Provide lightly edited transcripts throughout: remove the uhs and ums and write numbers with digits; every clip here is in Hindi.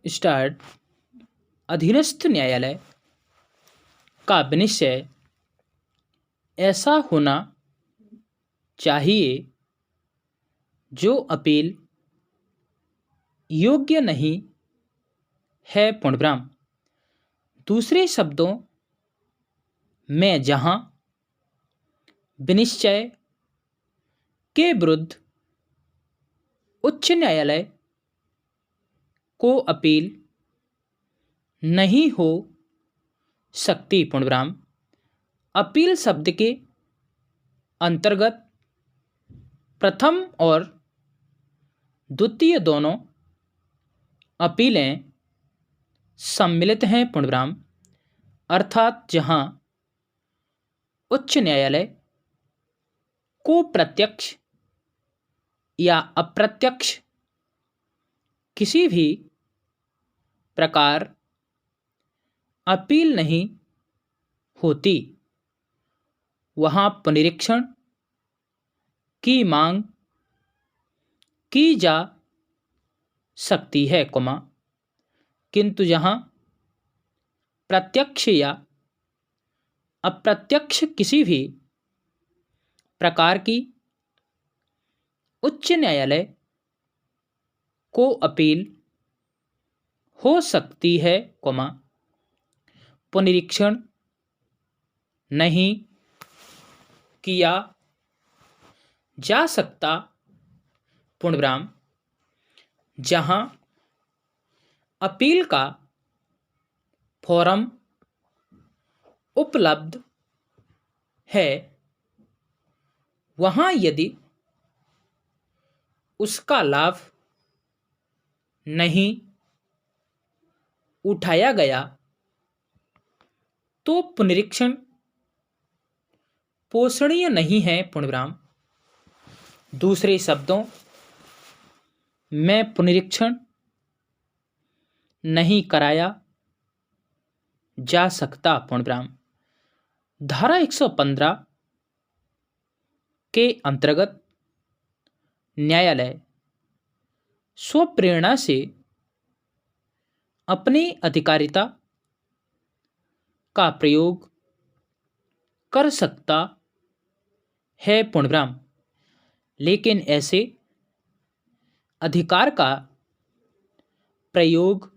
स्टार्ट। अधीनस्थ न्यायालय का विनिश्चय ऐसा होना चाहिए जो अपील योग्य नहीं है। पूर्णविराम। दूसरे शब्दों में जहां विनिश्चय के विरुद्ध उच्च न्यायालय को अपील नहीं हो सकती। पूर्णविराम। अपील शब्द के अंतर्गत प्रथम और द्वितीय दोनों अपीलें सम्मिलित हैं। पूर्णविराम। अर्थात जहां उच्च न्यायालय को प्रत्यक्ष या अप्रत्यक्ष किसी भी प्रकार अपील नहीं होती, वहां पुनरीक्षण की मांग की जा सकती है, किंतु जहां प्रत्यक्ष या अप्रत्यक्ष किसी भी प्रकार की उच्च न्यायालय को अपील हो सकती है, पुनरीक्षण नहीं किया जा सकता। पूर्णविराम। जहां अपील का फोरम उपलब्ध है, वहां यदि उसका लाभ नहीं उठाया गया तो पुनरीक्षण पोषणीय नहीं है। पूर्णविराम। दूसरे शब्दों में पुनरीक्षण नहीं कराया जा सकता। पूर्णविराम। धारा 115 के अंतर्गत न्यायालय स्वप्रेरणा से अपनी अधिकारिता का प्रयोग कर सकता है। पूर्णविराम। लेकिन ऐसे अधिकार का प्रयोग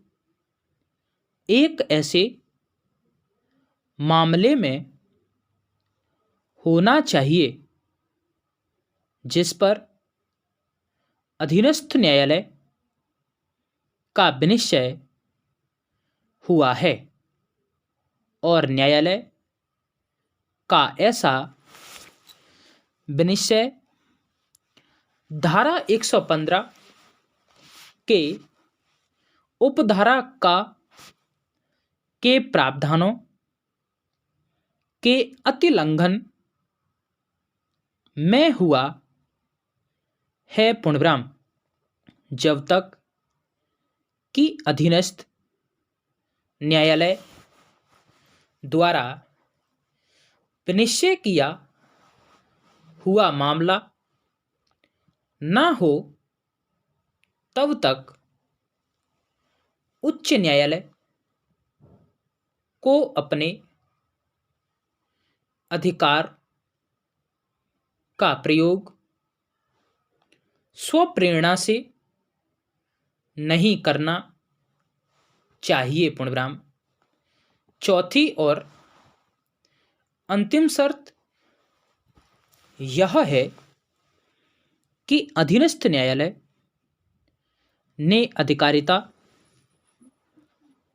एक ऐसे मामले में होना चाहिए जिस पर अधीनस्थ न्यायालय का विनिश्चय हुआ है और न्यायालय का ऐसा विनिश्चय धारा 115 के उपधारा के प्रावधानों के अतिलंघन में हुआ है। पूर्णविराम। जब तक कि अधीनस्थ न्यायालय द्वारा विनिश्चय किया हुआ मामला न हो, तब तक उच्च न्यायालय को अपने अधिकार का प्रयोग स्वप्रेरणा से नहीं करना चाहिए। पूर्णविराम। चौथी और अंतिम शर्त यह है कि अधीनस्थ न्यायालय ने अधिकारिता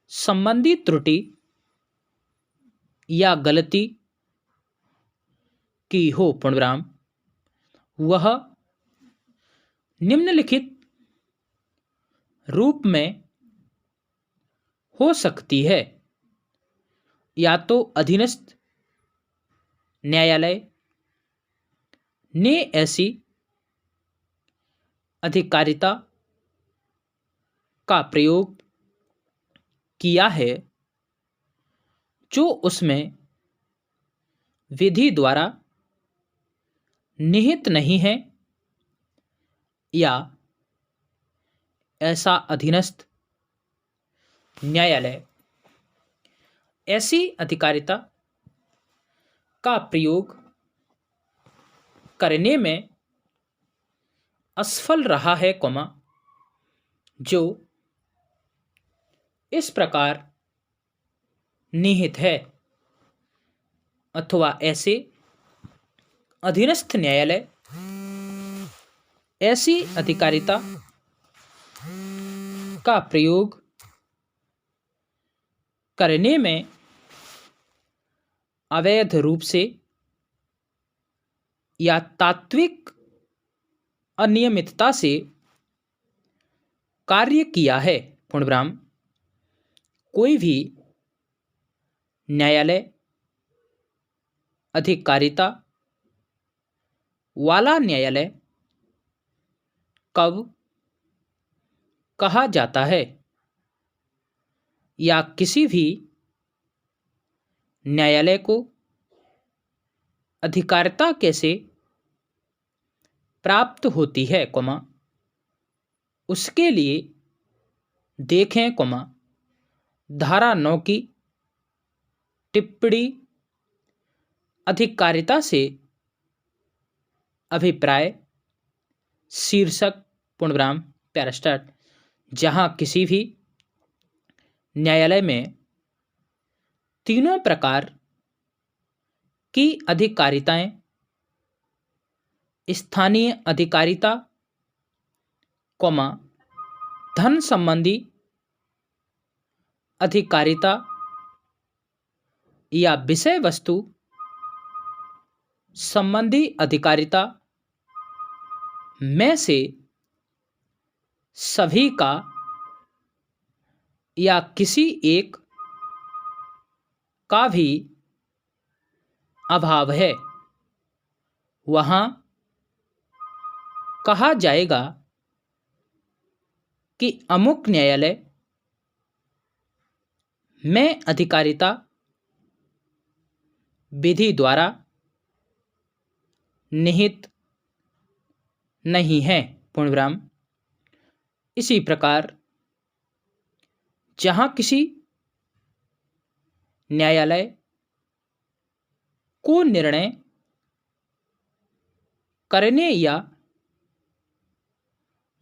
संबंधी त्रुटि या गलती की हो। पूर्णविराम। वह निम्नलिखित रूप में हो सकती है। या तो अधीनस्थ न्यायालय ने ऐसी अधिकारिता का प्रयोग किया है जो उसमें विधि द्वारा निहित नहीं है, या ऐसा अधीनस्थ न्यायालय ऐसी अधिकारिता का प्रयोग करने में असफल रहा है, जो इस प्रकार निहित है, अथवा ऐसे अधीनस्थ न्यायालय ऐसी अधिकारिता का प्रयोग करने में अवैध रूप से या तात्विक अनियमितता से कार्य किया है। पूर्णविराम। कोई भी न्यायालय अधिकारिता वाला न्यायालय कब कहा जाता है, या किसी भी न्यायालय को अधिकारिता कैसे प्राप्त होती है, उसके लिए देखें, धारा 9 की टिप्पणी अधिकारिता से अभिप्राय शीर्षक पूर्णविराम पैरास्टार्ट, जहां किसी भी न्यायालय में तीनों प्रकार की अधिकारिताएं स्थानीय अधिकारिता, धन संबंधी अधिकारिता या विषय वस्तु संबंधी अधिकारिता में से सभी का या किसी एक का भी अभाव है, वहां कहा जाएगा कि अमुक न्यायालय में अधिकारिता विधि द्वारा निहित नहीं है। पूर्णविराम। इसी प्रकार जहां किसी न्यायालय को निर्णय करने या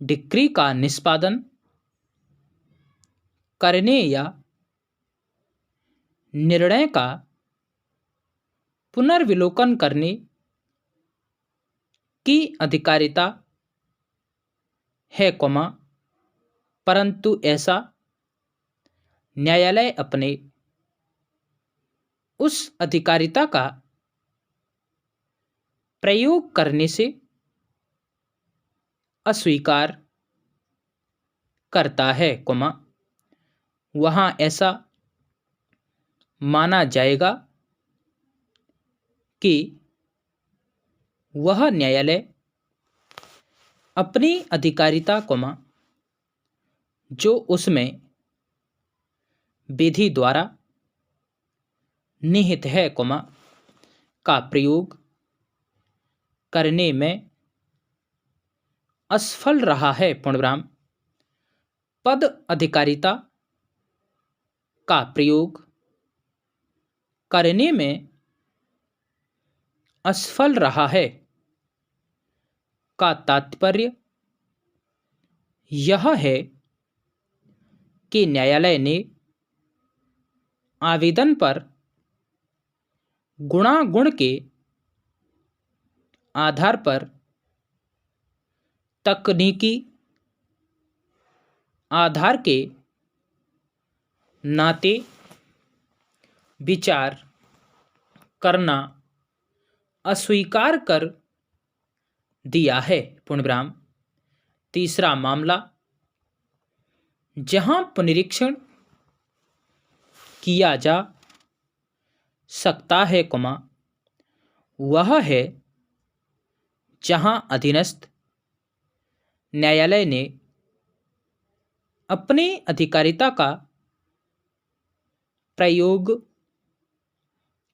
डिक्री का निष्पादन करने या निर्णय का पुनर्विलोकन करने की अधिकारिता है, परंतु ऐसा न्यायालय अपने उस अधिकारिता का प्रयोग करने से अस्वीकार करता है, वहां ऐसा माना जाएगा कि वह न्यायालय अपनी अधिकारिता, जो उसमें विधि द्वारा निहित है, का प्रयोग करने में असफल रहा है। पूर्णविराम। पद अधिकारिता का प्रयोग करने में असफल रहा है का तात्पर्य यह है कि न्यायालय ने आवेदन पर गुणागुण के आधार पर तकनीकी आधार के नाते विचार करना अस्वीकार कर दिया है। पूर्णविराम। तीसरा मामला जहां पुनरीक्षण किया जा सकता है, वह है जहां अधीनस्थ न्यायालय ने अपनी अधिकारिता का प्रयोग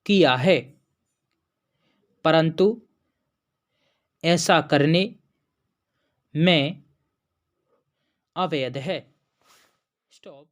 किया है, परंतु ऐसा करने में अवैध है। स्टॉप।